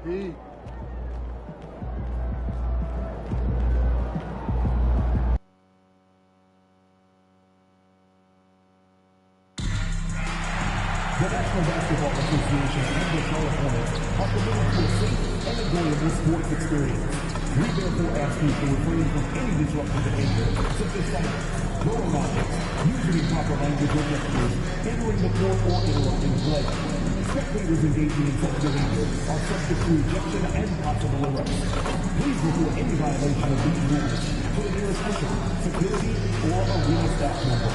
Heat. The National Basketball Association and the Charlotte Hornets are committed to a safe and enjoyable sports experience. We therefore ask you to refrain from any disruptive behavior, such as silence, throwing objects, using improper language or gestures, entering the court or interrupting play. Spectators engaging in such behavior are subject to ejection and possible arrest. Please report any violation of these rules to the nearest usher, security, or arena staff member.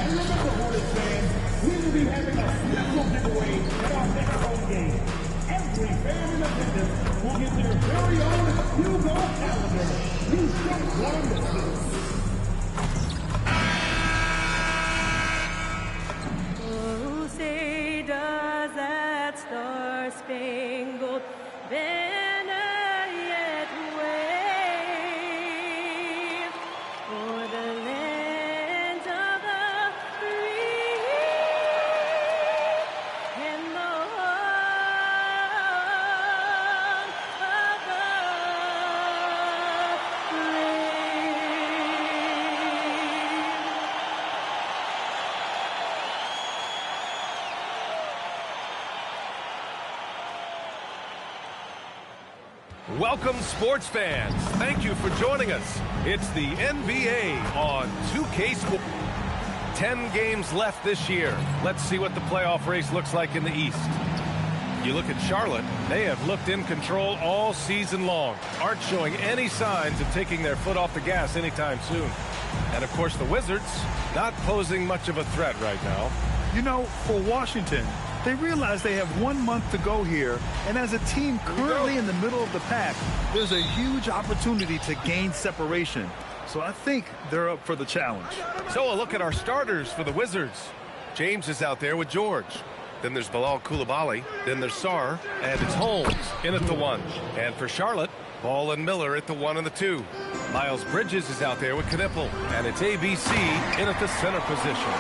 And remember, Hornets fans, we will be having a special giveaway at our next home game. Every fan in attendance will get their very own Hugo calendar. You don't want to miss this. Oh, say does that star-spangled banner yet wave for the land of the free and the home of the brave. Welcome, sports fans. Thank you for joining us. It's the NBA on 2K Sports. 10 games left this year. Let's see what the playoff race looks like in the East. You look at Charlotte, they have looked in control all season long, aren't showing any signs of taking their foot off the gas anytime soon. And of course the Wizards, not posing much of a threat right now. You know, for Washington, they realize they have 1 month to go here, and as a team currently in the middle of the pack, there's a huge opportunity to gain separation. So I think they're up for the challenge. So a look at our starters for the Wizards. James is out there with George. Then there's Bilal Coulibaly. Then there's Sarr. And it's Holmes in at the 1. And for Charlotte, Ball and Miller at the 1 and the 2. Miles Bridges is out there with Knippel. And it's ABC in at the center position.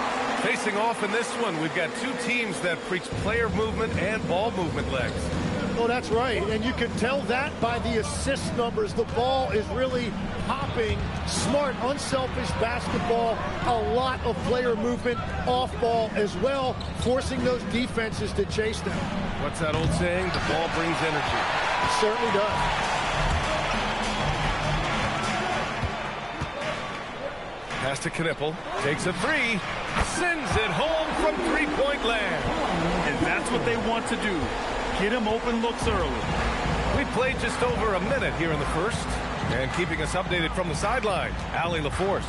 Facing off in this one, we've got two teams that preach player movement and ball movement legs. Oh, that's right. And you can tell that by the assist numbers. The ball is really popping. Smart, unselfish basketball. A lot of player movement off ball as well, forcing those defenses to chase them. What's that old saying? The ball brings energy. It certainly does. Pass to Knippel. Takes a 3. Sends it home from three-point land. And that's what they want to do. Get him open looks early. We played just over a minute here in the first. And keeping us updated from the sideline, Allie LaForce.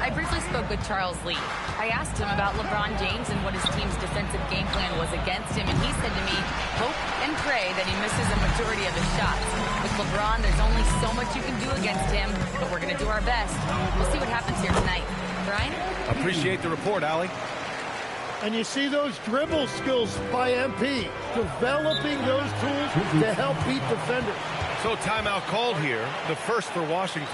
I briefly spoke with Charles Lee. I asked him about LeBron James and what his team's defensive game plan was against him, and he said to me, hope and pray that he misses a majority of his shots. With LeBron, there's only so much you can do against him, but we're going to do our best. We'll see what happens here tonight. Brian? Appreciate the report, Allie. And you see those dribble skills by MP, developing those tools to help beat defenders. So timeout called here, the first for Washington.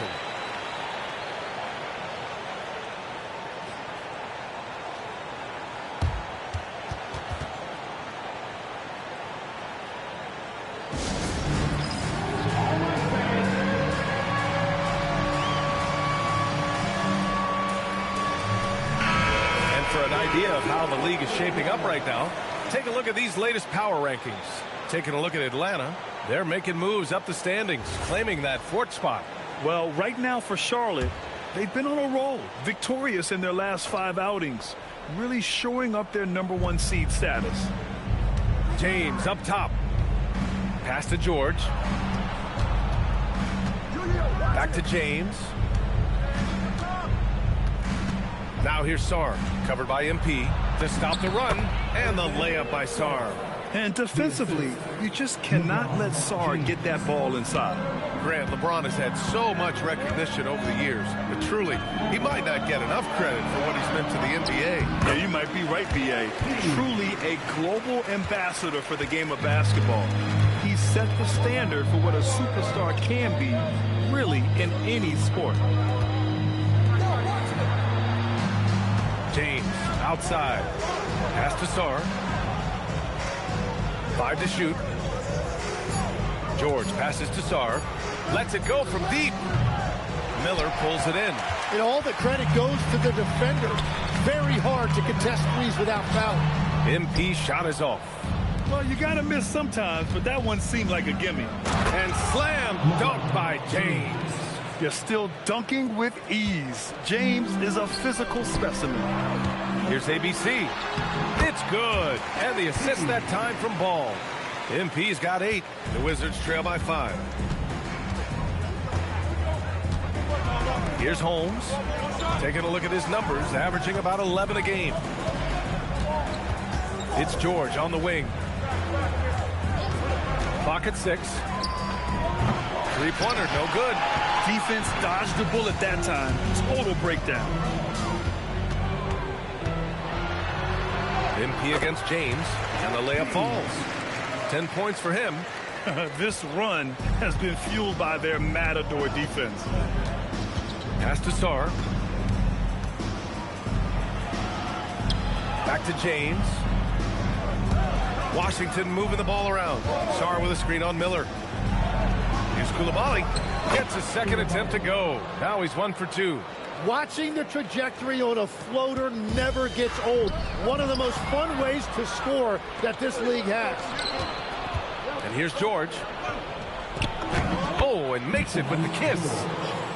And for an idea of how the league is shaping up right now, take a look at these latest power rankings. Taking a look at Atlanta, they're making moves up the standings, claiming that 4th spot. Well, right now for Charlotte, they've been on a roll, victorious in their last 5 outings, really showing up their #1 seed status. James up top. Pass to George. Back to James. Now here's Sarr, covered by MP, to stop the run, and the layup by Sarr. And defensively, you just cannot let Sarr get that ball inside. Grant, LeBron has had so much recognition over the years, but truly, he might not get enough credit for what he's meant to the NBA. Yeah, you might be right, B.A. Truly a global ambassador for the game of basketball. He set the standard for what a superstar can be, really, in any sport. James, outside. Pass to Sarr. 5 to shoot. George passes to Sarr. Lets it go from deep. Miller pulls it in. And all the credit goes to the defender. Very hard to contest threes without foul. MP shot is off. Well, you got to miss sometimes, but that one seemed like a gimme. And slam dunk by James. You're still dunking with ease. James is a physical specimen. Here's ABC. It's good. And the assist that time from Ball. MP's got 8. The Wizards trail by 5. Here's Holmes. Taking a look at his numbers, averaging about 11 a game. It's George on the wing. Clock at 6. Three-pointer, no good. Defense dodged the bullet that time. Total breakdown. MP against James, and the layup falls. 10 points for him. This run has been fueled by their matador defense. Pass to Sarr. Back to James. Washington moving the ball around. Sarr with a screen on Miller. Here's Coulibaly. Gets a second attempt to go. Now he's 1 for 2. Watching the trajectory on a floater never gets old. One of the most fun ways to score that this league has. And here's George. Oh, and makes it with the kiss.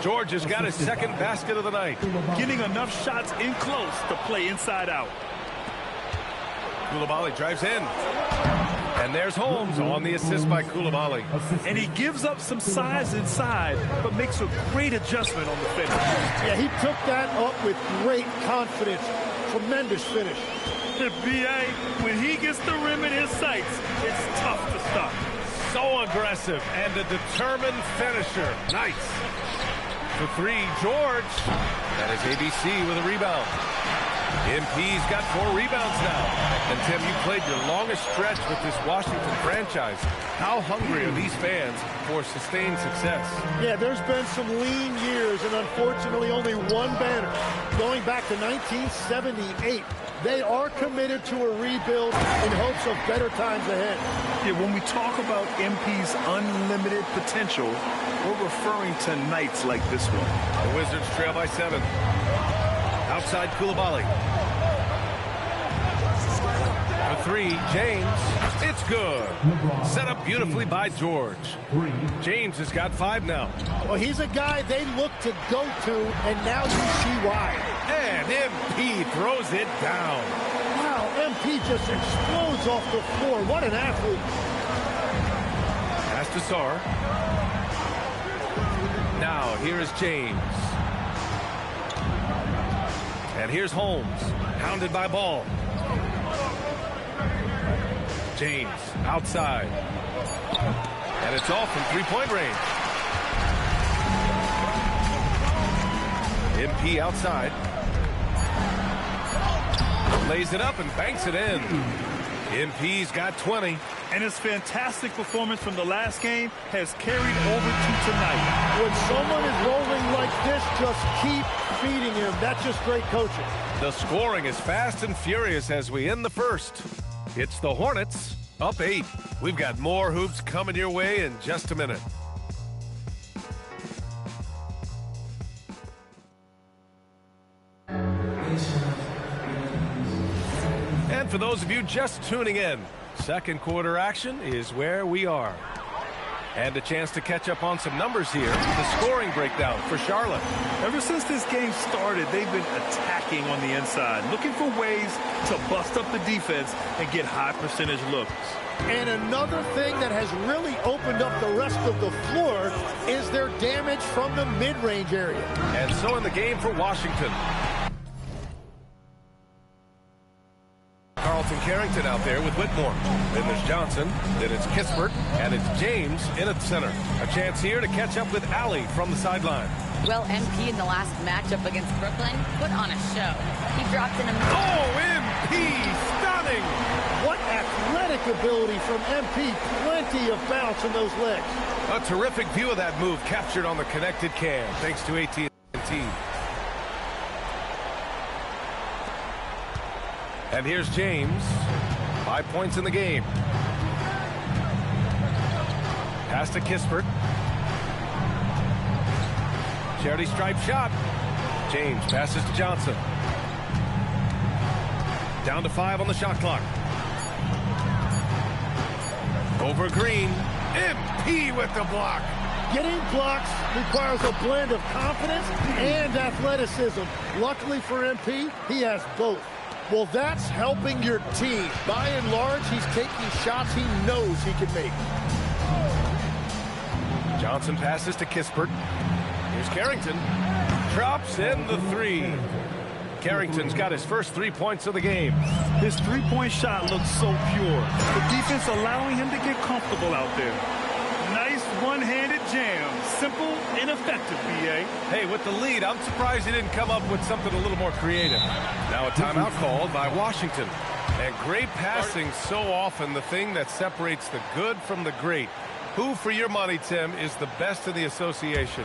George has got his second basket of the night. Getting enough shots in close to play inside out. Coulibaly drives in. And there's Holmes on the assist by Coulibaly. And he gives up some size inside, but makes a great adjustment on the finish. Yeah, he took that up with great confidence. Tremendous finish. The BA, when he gets the rim in his sights, it's tough to stop. So aggressive and a determined finisher. Nice. For 3, George. That is ABC with a rebound. MP's got 4 rebounds now. And Tim, you played your longest stretch with this Washington franchise. How hungry are these fans for sustained success? Yeah, there's been some lean years and unfortunately only one banner. Going back to 1978, they are committed to a rebuild in hopes of better times ahead. Yeah, when we talk about MP's unlimited potential, we're referring to nights like this one. The Wizards trail by 7. Outside Coulibaly. For 3, James. It's good. Set up beautifully by George. James has got 5 now. Well, he's a guy they look to go to, and now you see why. And MP throws it down. Wow, MP just explodes off the floor. What an athlete. Pass to Sarr. Now, here is James. And here's Holmes, hounded by Ball. James, outside. And it's off from three-point range. MP outside. Lays it up and banks it in. MP's got 20. And his fantastic performance from the last game has carried over to tonight. When someone is rolling like this, just keep feeding him. That's just great coaching. The scoring is fast and furious as we end the first. It's the Hornets up 8. We've got more hoops coming your way in just a minute. And for those of you just tuning in, second quarter action is where we are. And a chance to catch up on some numbers here. The scoring breakdown for Charlotte. Ever since this game started, they've been attacking on the inside, looking for ways to bust up the defense and get high percentage looks. And another thing that has really opened up the rest of the floor is their damage from the mid-range area. And so in the game for Washington. Carlton Carrington out there with Whitmore. Then there's Johnson, then it's Kispert, and it's James in at center. A chance here to catch up with Alley from the sideline. Well, MP in the last matchup against Brooklyn put on a show. He dropped in a... Oh, MP! Stunning! What athletic ability from MP. Plenty of bounce in those legs. A terrific view of that move captured on the connected cam, thanks to AT&T. And here's James. 5 points in the game. Pass to Kispert. Charity stripe shot. James passes to Johnson. Down to 5 on the shot clock. Over Green. MP with the block. Getting blocks requires a blend of confidence and athleticism. Luckily for MP, he has both. Well, that's helping your team. By and large, he's taking shots he knows he can make. Johnson passes to Kispert. Here's Carrington. Drops in the 3. Carrington's got his first 3 points of the game. His three-point shot looks so pure. The defense allowing him to get comfortable out there. Nice one-handed jam. Simple and effective, B.A. Hey, with the lead, I'm surprised he didn't come up with something a little more creative. Now a timeout called by Washington. And great passing, so often the thing that separates the good from the great. Who, for your money, Tim, is the best in the association?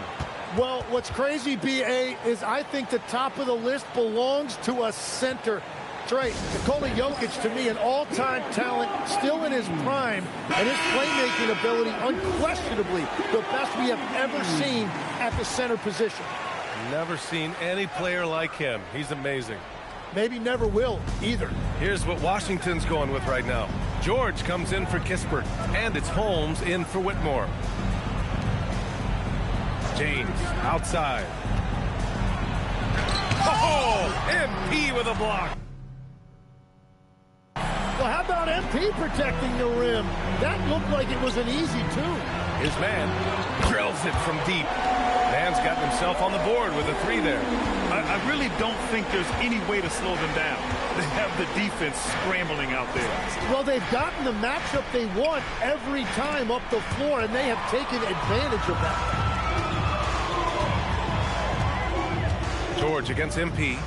Well, what's crazy, B.A., is I think the top of the list belongs to a center. That's right. Nikola Jokic, to me, an all-time talent, still in his prime, and his playmaking ability, unquestionably, the best we have ever seen at the center position. Never seen any player like him. He's amazing. Maybe never will, either. Here's what Washington's going with right now. George comes in for Kispert, and it's Holmes in for Whitmore. James outside. Oh, MP with a block. Well, how about MP protecting the rim? That looked like it was an easy 2. His man drills it from deep. Man's gotten himself on the board with a 3 there. I really don't think there's any way to slow them down. They have the defense scrambling out there. Well, they've gotten the matchup they want every time up the floor, and they have taken advantage of that. George against MP.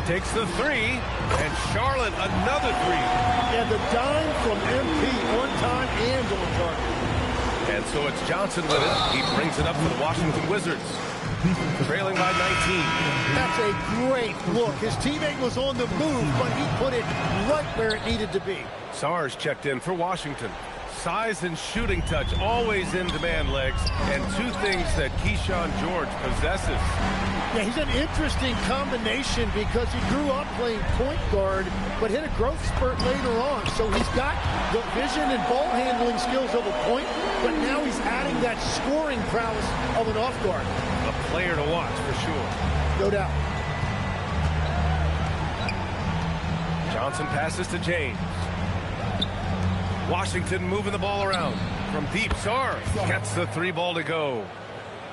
Takes the 3, and Charlotte another 3. Yeah, the dime from MP on time and on target. And so it's Johnson with it. He brings it up for the Washington Wizards. Trailing by 19. That's a great look. His teammate was on the move, but he put it right where it needed to be. Sars checked in for Washington. Size and shooting touch, always in demand, legs, and 2 things that Keyshawn George possesses. Yeah, he's an interesting combination because he grew up playing point guard, but hit a growth spurt later on. So he's got the vision and ball handling skills of a point, but now he's adding that scoring prowess of an off guard. A player to watch for sure. No doubt. Johnson passes to James. Washington moving the ball around. From deep, Sars gets the 3 ball to go.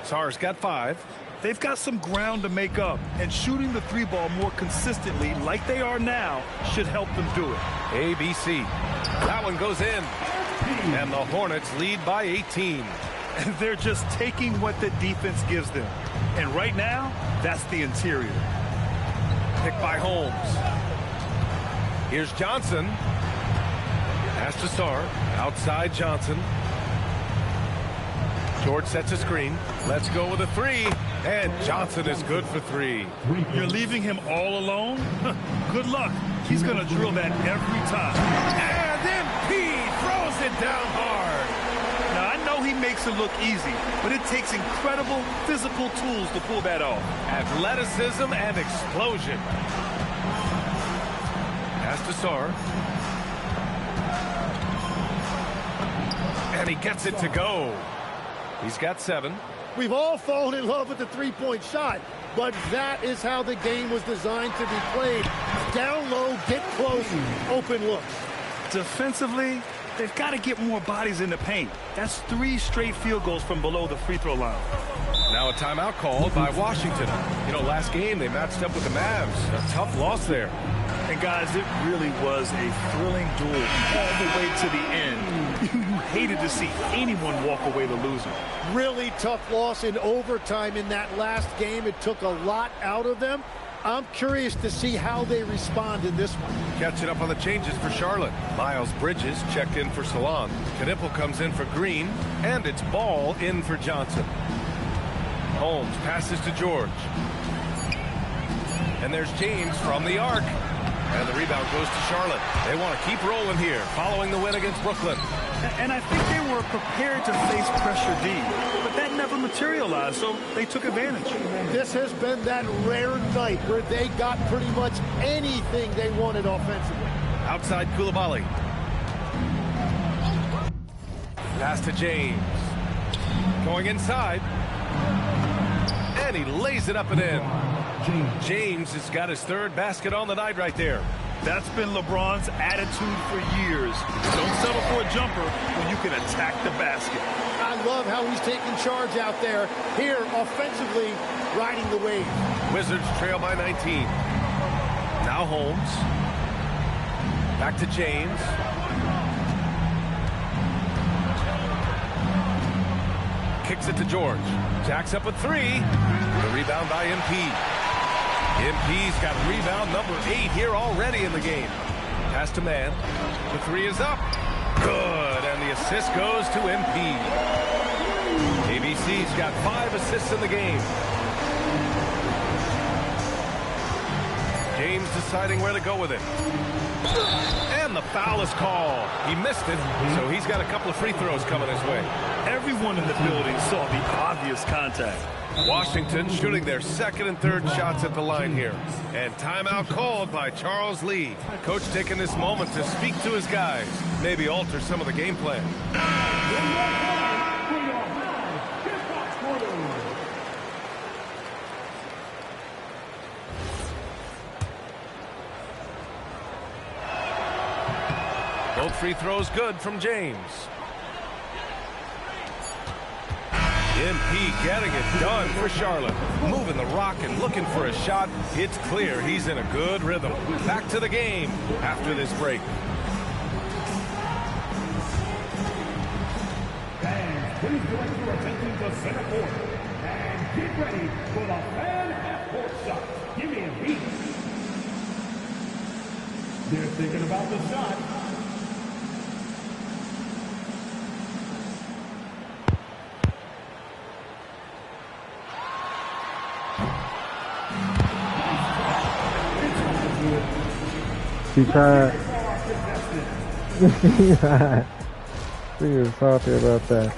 Sars got 5. They've got some ground to make up, and shooting the 3 ball more consistently like they are now should help them do it. ABC. That one goes in. And the Hornets lead by 18. And they're just taking what the defense gives them. And right now, that's the interior. Picked by Holmes. Here's Johnson. Pass to Sar. Outside Johnson. George sets a screen. Let's go with a 3. And Johnson is good for 3. You're leaving him all alone? Good luck. He's going to drill that every time. And MP throws it down hard. Now, I know he makes it look easy, but it takes incredible physical tools to pull that off. Athleticism and explosion. Pass to Sar. And he gets it to go. He's got 7. We've all fallen in love with the 3-point shot, but that is how the game was designed to be played. Down low, get close, open looks. Defensively, they've got to get more bodies in the paint. That's 3 straight field goals from below the free throw line. Now a timeout called by Washington. You know, last game they matched up with the Mavs. A tough loss there. And guys, it really was a thrilling duel all the way to the end. You hated to see anyone walk away the loser. Really tough loss in overtime in that last game. It took a lot out of them. I'm curious to see how they respond in this one. Catching up on the changes for Charlotte. Miles Bridges checked in for Salon. Knipple comes in for Green. And it's Ball in for Johnson. Holmes passes to George. And there's James from the arc. And the rebound goes to Charlotte. They want to keep rolling here following the win against Brooklyn. And I think they were prepared to face pressure D, but that never materialized, so they took advantage. This has been that rare night where they got pretty much anything they wanted offensively. Outside Koulibaly. Pass to James. Going inside. And he lays it up and in. James has got his third basket on the night right there. That's been LeBron's attitude for years. Don't settle for a jumper when you can attack the basket. I love how he's taking charge out there. Here, offensively, riding the wave. Wizards trail by 19. Now Holmes. Back to James. Kicks it to George. Jacks up a three. The rebound by MP. MP's got rebound number 8 here already in the game. Pass to Man. The three is up. Good. And the assist goes to MP. ABC's got 5 assists in the game. James deciding where to go with it. And the foul is called. He missed it, so he's got a couple of free throws coming his way. Everyone in the building saw the obvious contact. Washington shooting their second and third shots at the line here. And timeout called by Charles Lee. Coach taking this moment to speak to his guys. Maybe alter some of the game plan. Both free throws good from James. MP getting it done for Charlotte. Moving the rock and looking for a shot. It's clear he's in a good rhythm. Back to the game after this break. Fans, please direct your attention to center court. And get ready for the fan half-court shot. Give me a beat. They're thinking about the shot. He tried. He was salty about that.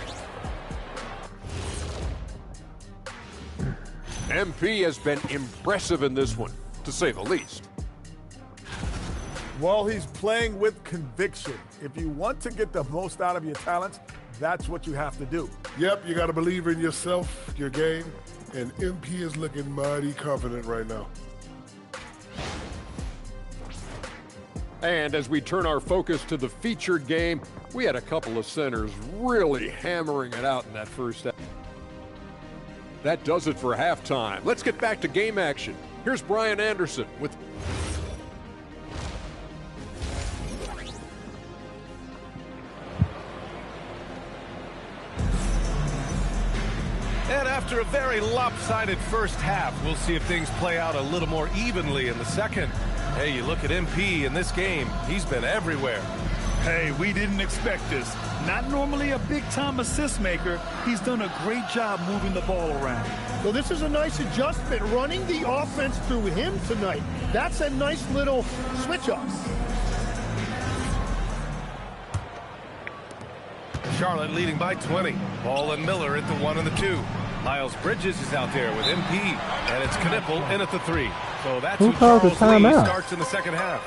MP has been impressive in this one, to say the least. Well, he's playing with conviction. If you want to get the most out of your talents, that's what you have to do. Yep, you got to believe in yourself, your game, and MP is looking mighty confident right now. And as we turn our focus to the featured game, we had a couple of centers really hammering it out in that first half. That does it for halftime. Let's get back to game action. Here's Brian Anderson with... And after a very lopsided first half, we'll see if things play out a little more evenly in the second. Hey, you look at MP in this game, he's been everywhere. Hey, we didn't expect this. Not normally a big-time assist maker, he's done a great job moving the ball around. Well, this is a nice adjustment, running the offense through him tonight. That's a nice little switch-up. Charlotte leading by 20. Ball and Miller at the 1 and the 2. Miles Bridges is out there with MP, and it's Knipple in at the 3. So that's who Charles Lee starts in the second half.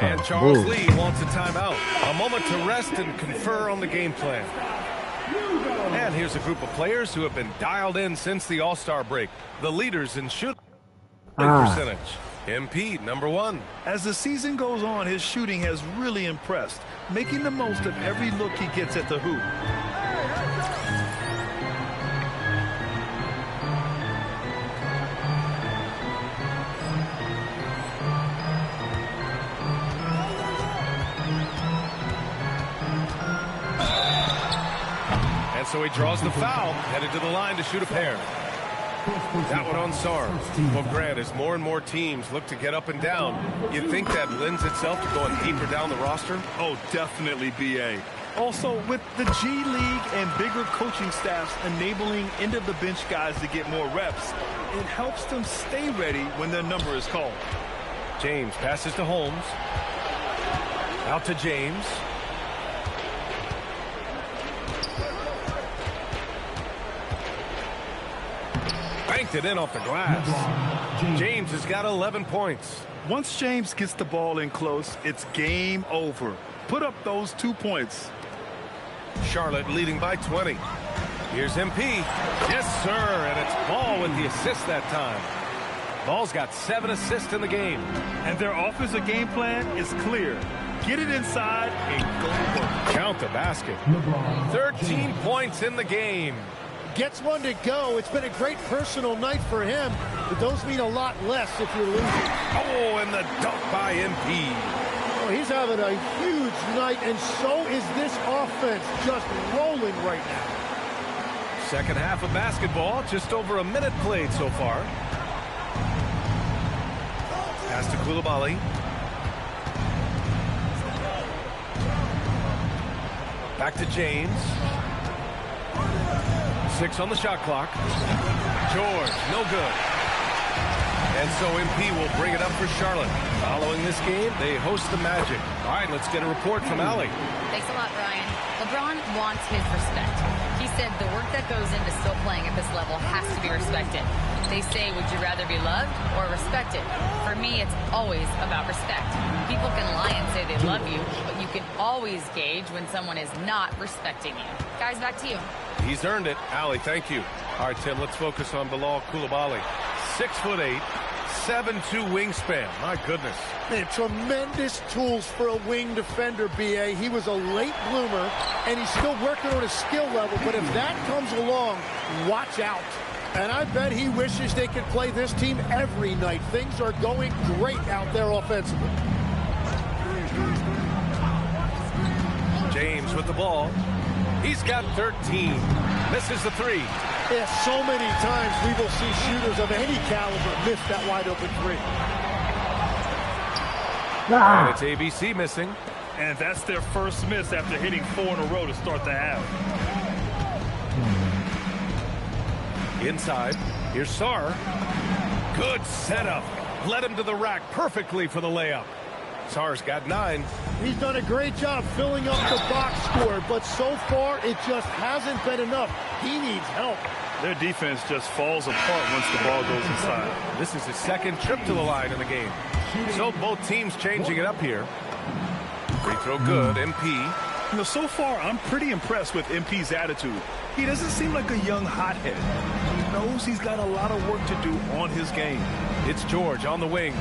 And Charles Lee wants a timeout. A moment to rest and confer on the game plan. And here's a group of players who have been dialed in since the All-Star break. The leaders in shooting percentage. MP, number 1. As the season goes on, his shooting has really impressed, making the most of every look he gets at the hoop. And so he draws the foul, headed to the line to shoot a pair. That one on Sarr. Well, Grant, as more and more teams look to get up and down, you think that lends itself to going deeper down the roster? Oh, definitely, B.A. Also, with the G League and bigger coaching staffs enabling end-of-the-bench guys to get more reps, it helps them stay ready when their number is called. James passes to Holmes. Out to James. banked it in off the glass. James has got 11 points. Once James gets the ball in close, it's game over. Put up those 2 points. Charlotte leading by 20. Here's MP. Yes, sir. And it's Ball with the assist that time. Ball's got 7 assists in the game. And their offensive game plan is clear. Get it inside and go work. Count the basket. 13 points in the game. Gets one to go. It's been a great personal night for him, but those mean a lot less if you're losing. Oh, and the dunk by MP. Oh, he's having a huge night, and so is this offense, just rolling right now. Second half of basketball, just over a minute played so far. Pass to Coulibaly. Back to James. 6 on the shot clock. George, no good. And so MP will bring it up for Charlotte. Following this game, they host the Magic. All right, let's get a report from Allie. Thanks a lot, Ryan. LeBron wants his respect. He said the work that goes into still playing at this level has to be respected. They say, would you rather be loved or respected? For me, it's always about respect. People can lie and say they love you, but you can always gauge when someone is not respecting you. Guys, back to you. He's earned it. Allie, thank you. All right, Tim, let's focus on Bilal Coulibaly. 6'8", 7'2" wingspan. My goodness. Man, tremendous tools for a wing defender, B.A. He was a late bloomer, and he's still working on his skill level, but if that comes along, watch out. And I bet he wishes they could play this team every night. Things are going great out there offensively. James with the ball. He's got 13. Misses the 3. Yeah, so many times we will see shooters of any caliber miss that wide open 3. And it's ABC missing. And that's their first miss after hitting 4 in a row to start the half. Inside. Here's Sarr. Good setup. Led him to the rack perfectly for the layup. Sarr's got 9. He's done a great job filling up the box score, but so far it just hasn't been enough. He needs help. Their defense just falls apart once the ball goes inside. This is his second trip to the line in the game. So both teams changing it up here. Free throw good. MP. You know, so far, I'm pretty impressed with MP's attitude. He doesn't seem like a young hothead. He knows he's got a lot of work to do on his game. It's George on the wing.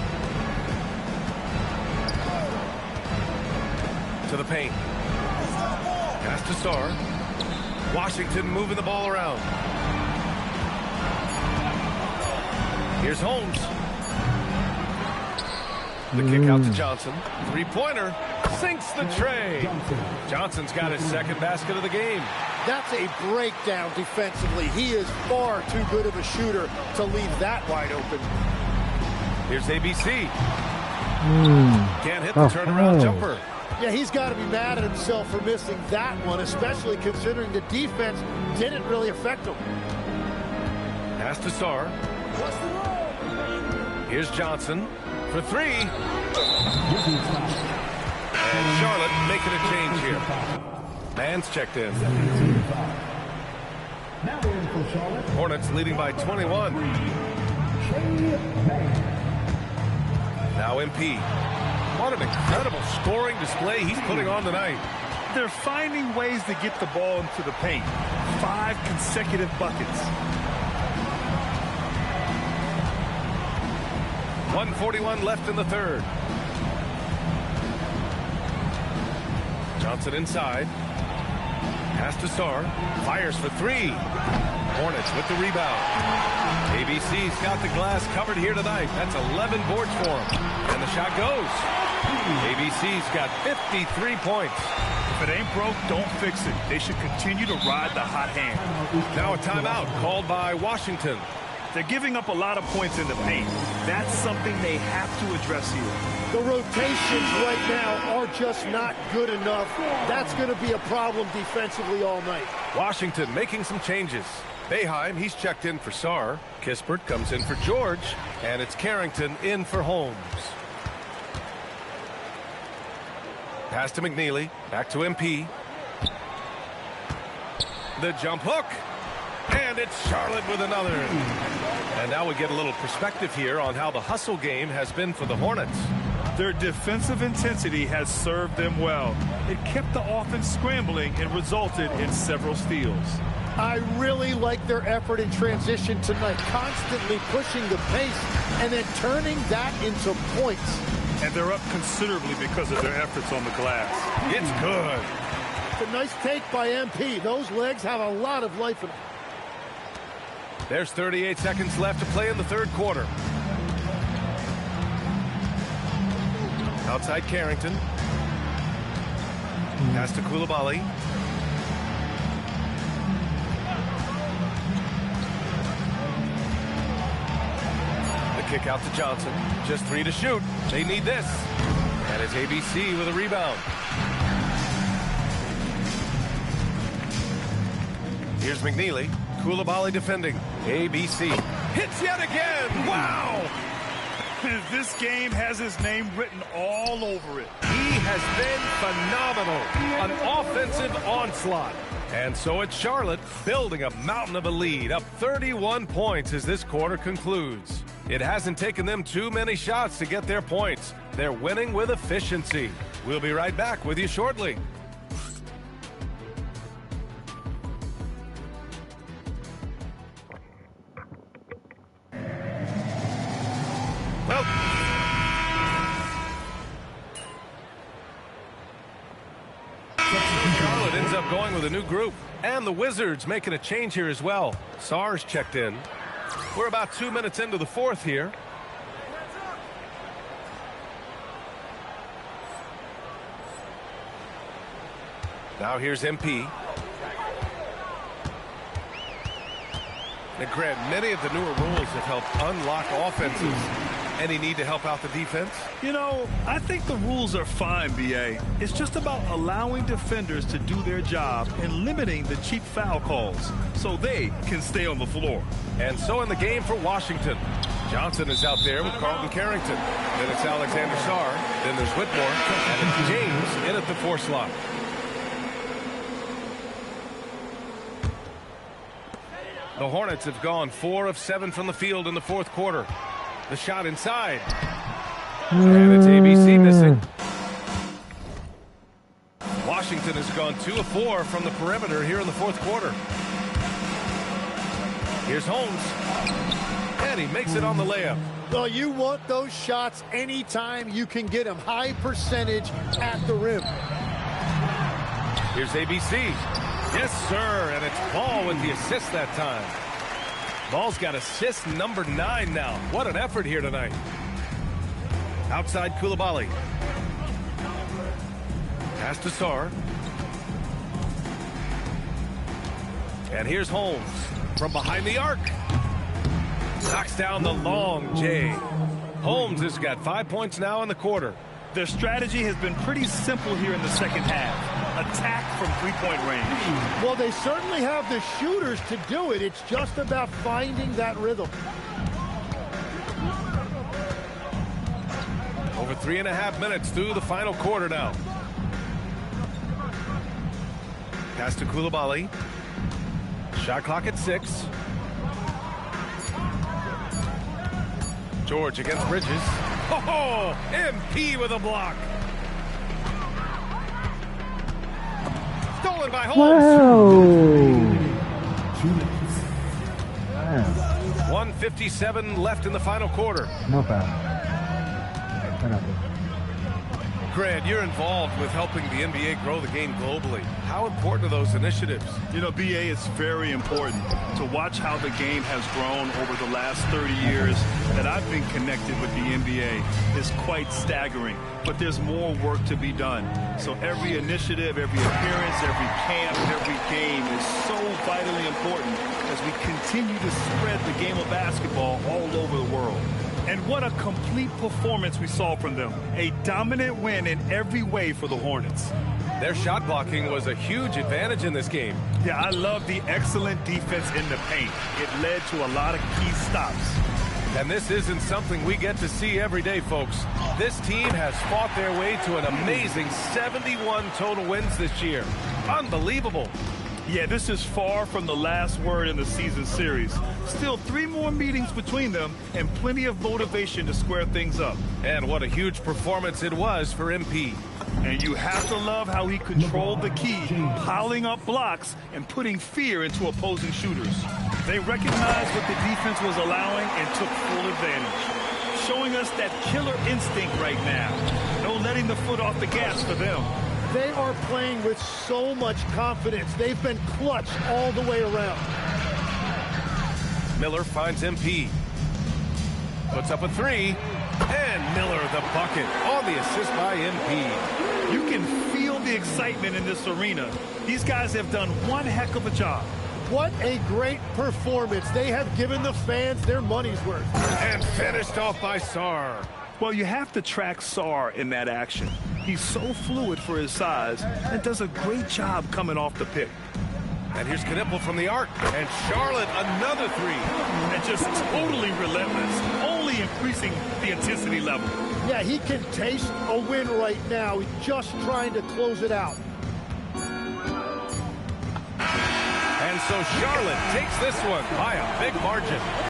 To the paint. Pass to Sarr. Washington moving the ball around. Here's Holmes. The kick out to Johnson. Three-pointer. Sinks the tray. Johnson's got his second basket of the game. That's a breakdown defensively. He is far too good of a shooter to leave that wide open. Here's ABC. Can't hit the turnaround jumper. Yeah, he's got to be mad at himself for missing that one, especially considering the defense didn't really affect him. Pass to Sarr. Here's Johnson for 3. And Charlotte making a change here. Man's checked in. Hornets leading by 21. Now MP. What an incredible scoring display he's putting on tonight. They're finding ways to get the ball into the paint. 5 consecutive buckets. 1:41 left in the third. Johnson inside. Pass to Sarr. Fires for 3. Hornets with the rebound. ABC's got the glass covered here tonight. That's 11 boards for him. And the shot goes. ABC's got 53 points. If it ain't broke, don't fix it. They should continue to ride the hot hand. Now a timeout called by Washington. They're giving up a lot of points in the paint. That's something they have to address here. The rotations right now are just not good enough. That's going to be a problem defensively all night. Washington making some changes. Boeheim, he's checked in for Sarr. Kispert comes in for George. And it's Carrington in for Holmes. Pass to McNeely. Back to MP. The jump hook. And And it's Charlotte with another. And now we get a little perspective here on how the hustle game has been for the Hornets. Their defensive intensity has served them well. It kept the offense scrambling and resulted in several steals. I really like their effort in transition tonight, constantly pushing the pace and then turning that into points. And they're up considerably because of their efforts on the glass. It's good. It's a nice take by MP. Those legs have a lot of life in them. There's 38 seconds left to play in the third quarter. Outside Carrington. Pass to Koulibaly. Kick out to Johnson. Just 3 to shoot. They need this. And it's ABC with a rebound. Here's McNeely. Koulibaly defending. ABC hits yet again. Wow! This game has his name written all over it. He has been phenomenal. An offensive onslaught. And so it's Charlotte building a mountain of a lead, up 31 points as this quarter concludes. It hasn't taken them too many shots to get their points. They're winning with efficiency. We'll be right back with you shortly. Well, Charlotte ends up going with a new group. And the Wizards making a change here as well. Sarge checked in. We're about 2 minutes into the fourth here. Now here's MP. Now, Grant, many of the newer rules have helped unlock offenses. Any need to help out the defense? You know, I think the rules are fine, B.A. It's just about allowing defenders to do their job and limiting the cheap foul calls so they can stay on the floor. And so in the game for Washington, Johnson is out there with Carlton Carrington. Then it's Alexander Sarr. Then there's Whitmore. And it's James in at the 4 slot. The Hornets have gone 4 of 7 from the field in the fourth quarter. The shot inside. And it's ABC missing. Washington has gone 2 of 4 from the perimeter here in the fourth quarter. Here's Holmes. And he makes it on the layup. Well, you want those shots anytime you can get them. High percentage at the rim. Here's ABC. Yes, sir. And it's Ball with the assist that time. Ball's got assist number 9 now. What an effort here tonight. Outside Koulibaly. Pass to Sarr. And here's Holmes from behind the arc. Knocks down the long J. Holmes has got 5 points now in the quarter. Their strategy has been pretty simple here in the second half. Attack from 3-point range. Well, they certainly have the shooters to do it. It's just about finding that rhythm. Over 3.5 minutes through the final quarter now. Pass to Koulibaly. Shot clock at 6. George against Bridges. Oh, MP with a block. Stolen by Holmes. Wow. 1:57 left in the final quarter. No foul. Grant, you're involved with helping the NBA grow the game globally. How important are those initiatives? You know, BA, it's very important to watch how the game has grown over the last 30 years that I've been connected with the NBA. Is quite staggering, but there's more work to be done. So every initiative, every appearance, every camp, every game is so vitally important as we continue to spread the game of basketball all over the world. And what a complete performance we saw from them. A dominant win in every way for the Hornets. Their shot blocking was a huge advantage in this game. Yeah, I love the excellent defense in the paint. It led to a lot of key stops. And this isn't something we get to see every day, folks. This team has fought their way to an amazing 71 total wins this year. Unbelievable. Yeah, this is far from the last word in the season series. Still 3 more meetings between them and plenty of motivation to square things up. And what a huge performance it was for MP. And you have to love how he controlled the key, piling up blocks and putting fear into opposing shooters. They recognized what the defense was allowing and took full advantage, showing us that killer instinct right now. No letting the foot off the gas for them. They are playing with so much confidence. They've been clutch all the way around. Miller finds MP. Puts up a 3. And Miller the bucket on the assist by MP. You can feel the excitement in this arena. These guys have done one heck of a job. What a great performance. They have given the fans their money's worth. And finished off by Sarr. Well, you have to track Sarr in that action. He's so fluid for his size and does a great job coming off the pick. And here's Knipple from the arc. And Charlotte, another 3. And just totally relentless, only increasing the intensity level. Yeah, he can taste a win right now. He's just trying to close it out. And so Charlotte takes this one by a big margin.